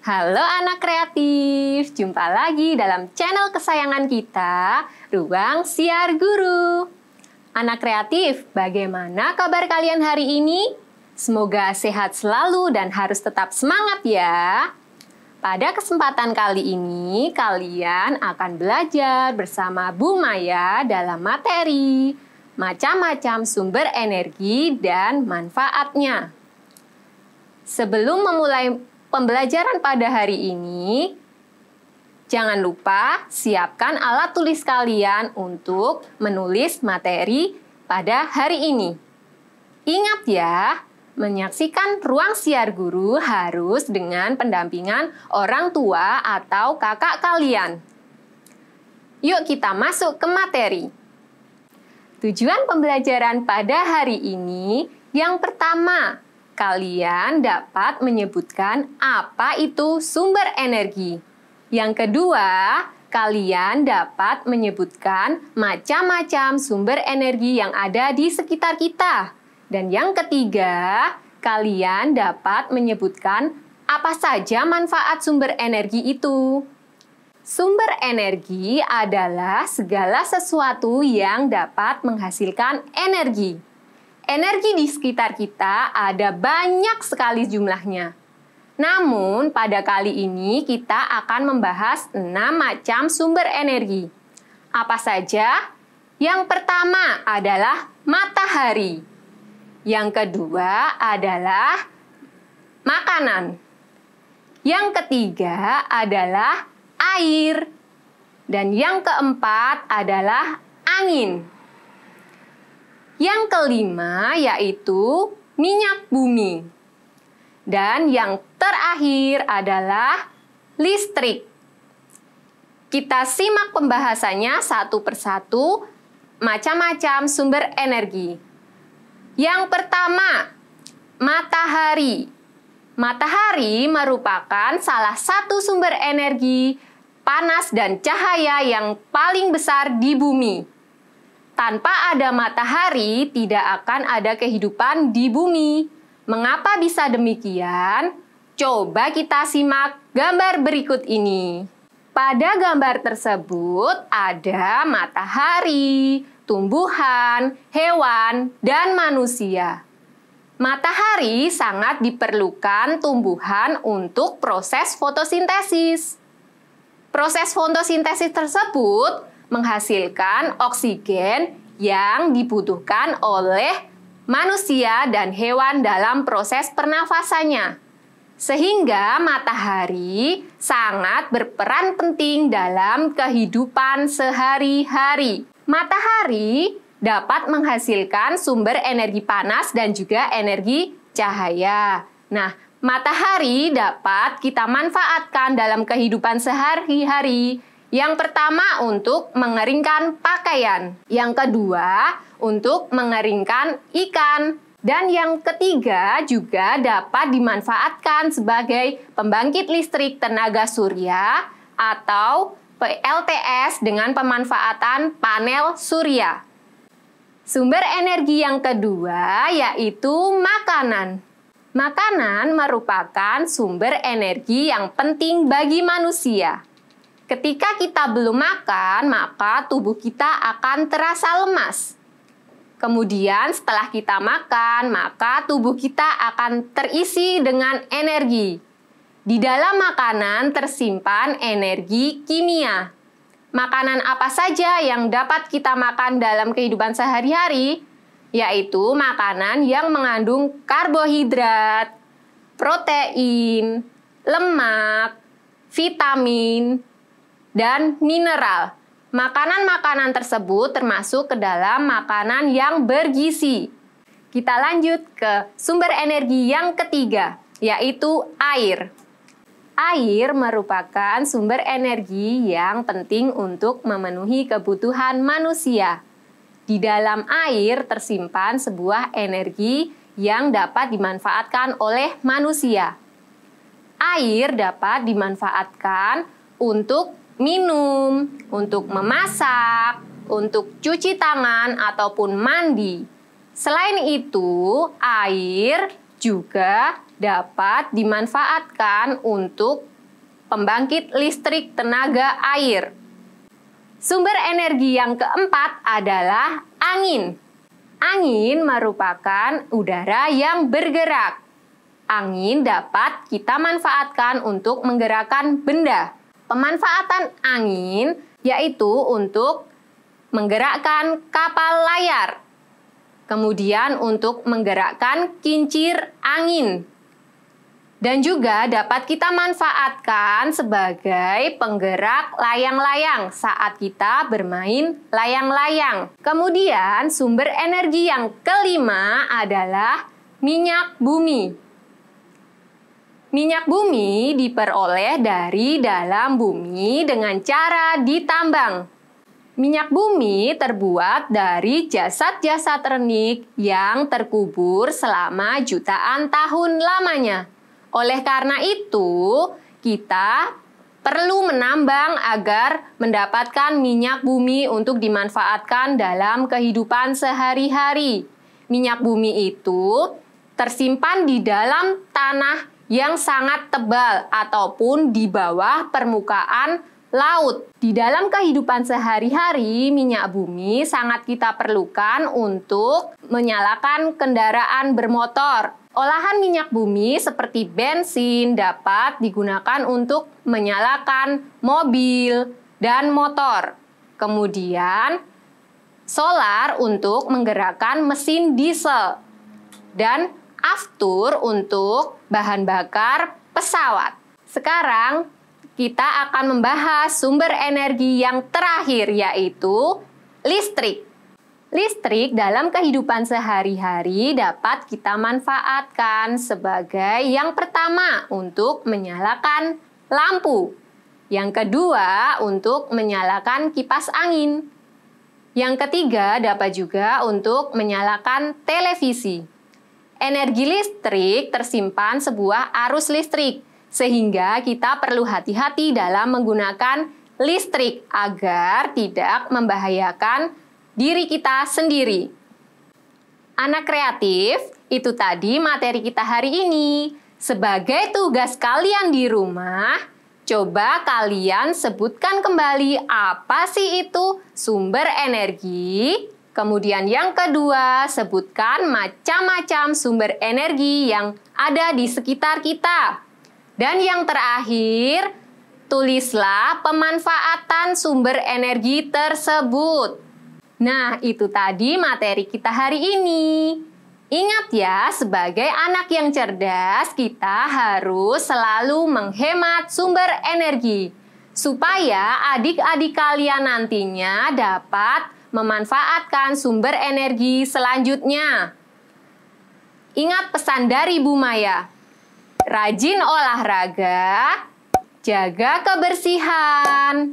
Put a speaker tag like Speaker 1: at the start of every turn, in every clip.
Speaker 1: Halo anak kreatif, jumpa lagi dalam channel kesayangan kita, Ruang Siar Guru. Anak kreatif, bagaimana kabar kalian hari ini? Semoga sehat selalu dan harus tetap semangat ya. Pada kesempatan kali ini, kalian akan belajar bersama Bu Maya dalam materi macam-macam sumber energi dan manfaatnya. Sebelum memulai pembelajaran pada hari ini, jangan lupa siapkan alat tulis kalian untuk menulis materi pada hari ini. Ingat ya, menyaksikan Ruang Siar Guru harus dengan pendampingan orang tua atau kakak kalian. Yuk kita masuk ke materi. Tujuan pembelajaran pada hari ini, yang pertama, kalian dapat menyebutkan apa itu sumber energi. Yang kedua, kalian dapat menyebutkan macam-macam sumber energi yang ada di sekitar kita. Dan yang ketiga, kalian dapat menyebutkan apa saja manfaat sumber energi itu. Sumber energi adalah segala sesuatu yang dapat menghasilkan energi. Energi di sekitar kita ada banyak sekali jumlahnya. Namun, pada kali ini kita akan membahas 6 macam sumber energi. Apa saja? Yang pertama adalah matahari. Yang kedua adalah makanan. Yang ketiga adalah air. Dan yang keempat adalah angin. Yang kelima yaitu minyak bumi. Dan yang terakhir adalah listrik. Kita simak pembahasannya satu persatu, macam-macam sumber energi. Yang pertama, matahari. Matahari merupakan salah satu sumber energi panas dan cahaya yang paling besar di bumi. Tanpa ada matahari, tidak akan ada kehidupan di bumi. Mengapa bisa demikian? Coba kita simak gambar berikut ini. Pada gambar tersebut ada matahari, tumbuhan, hewan, dan manusia. Matahari sangat diperlukan tumbuhan untuk proses fotosintesis. Proses fotosintesis tersebut menghasilkan oksigen yang dibutuhkan oleh manusia dan hewan dalam proses pernafasannya. Sehingga matahari sangat berperan penting dalam kehidupan sehari-hari. Matahari dapat menghasilkan sumber energi panas dan juga energi cahaya. Nah, matahari dapat kita manfaatkan dalam kehidupan sehari-hari. Yang pertama untuk mengeringkan pakaian. Yang kedua untuk mengeringkan ikan. Dan yang ketiga juga dapat dimanfaatkan sebagai pembangkit listrik tenaga surya atau PLTS dengan pemanfaatan panel surya. Sumber energi yang kedua yaitu makanan. Makanan merupakan sumber energi yang penting bagi manusia. Ketika kita belum makan, maka tubuh kita akan terasa lemas. Kemudian setelah kita makan, maka tubuh kita akan terisi dengan energi. Di dalam makanan tersimpan energi kimia. Makanan apa saja yang dapat kita makan dalam kehidupan sehari-hari? Yaitu makanan yang mengandung karbohidrat, protein, lemak, vitamin, dan mineral. Makanan-makanan tersebut termasuk ke dalam makanan yang bergizi. Kita lanjut ke sumber energi yang ketiga, yaitu air. Air merupakan sumber energi yang penting untuk memenuhi kebutuhan manusia. Di dalam air tersimpan sebuah energi yang dapat dimanfaatkan oleh manusia. Air dapat dimanfaatkan untuk minum, untuk memasak, untuk cuci tangan, ataupun mandi. Selain itu, air juga dapat dimanfaatkan untuk pembangkit listrik tenaga air. Sumber energi yang keempat adalah angin. Angin merupakan udara yang bergerak. Angin dapat kita manfaatkan untuk menggerakkan benda. Pemanfaatan angin yaitu untuk menggerakkan kapal layar. Kemudian untuk menggerakkan kincir angin. Dan juga dapat kita manfaatkan sebagai penggerak layang-layang saat kita bermain layang-layang. Kemudian sumber energi yang kelima adalah minyak bumi. Minyak bumi diperoleh dari dalam bumi dengan cara ditambang. Minyak bumi terbuat dari jasad-jasad renik yang terkubur selama jutaan tahun lamanya. Oleh karena itu, kita perlu menambang agar mendapatkan minyak bumi untuk dimanfaatkan dalam kehidupan sehari-hari. Minyak bumi itu tersimpan di dalam tanah yang sangat tebal ataupun di bawah permukaan laut. Di dalam kehidupan sehari-hari, minyak bumi sangat kita perlukan untuk menyalakan kendaraan bermotor. Olahan minyak bumi seperti bensin dapat digunakan untuk menyalakan mobil dan motor. Kemudian, solar untuk menggerakkan mesin diesel. Dan aftur untuk bahan bakar pesawat. Sekarang, kita akan membahas sumber energi yang terakhir, yaitu listrik. Listrik dalam kehidupan sehari-hari dapat kita manfaatkan sebagai yang pertama untuk menyalakan lampu. Yang kedua untuk menyalakan kipas angin. Yang ketiga dapat juga untuk menyalakan televisi. Energi listrik tersimpan sebuah arus listrik, sehingga kita perlu hati-hati dalam menggunakan listrik agar tidak membahayakan diri kita sendiri. Anak kreatif, itu tadi materi kita hari ini. Sebagai tugas kalian di rumah, coba kalian sebutkan kembali apa sih itu sumber energi. Kemudian yang kedua, sebutkan macam-macam sumber energi yang ada di sekitar kita. Dan yang terakhir, tulislah pemanfaatan sumber energi tersebut. Nah, itu tadi materi kita hari ini. Ingat ya, sebagai anak yang cerdas, kita harus selalu menghemat sumber energi, supaya adik-adik kalian nantinya dapat memanfaatkan sumber energi selanjutnya. Ingat pesan dari Bu Maya, rajin olahraga, jaga kebersihan,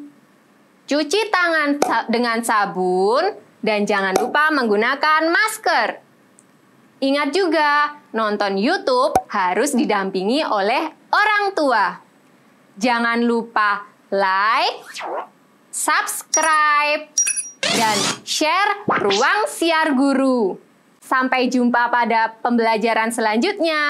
Speaker 1: cuci tangan dengan sabun, dan jangan lupa menggunakan masker. Ingat juga, nonton YouTube harus didampingi oleh orang tua. Jangan lupa like, subscribe, dan share Ruang Siar Guru. Sampai jumpa pada pembelajaran selanjutnya.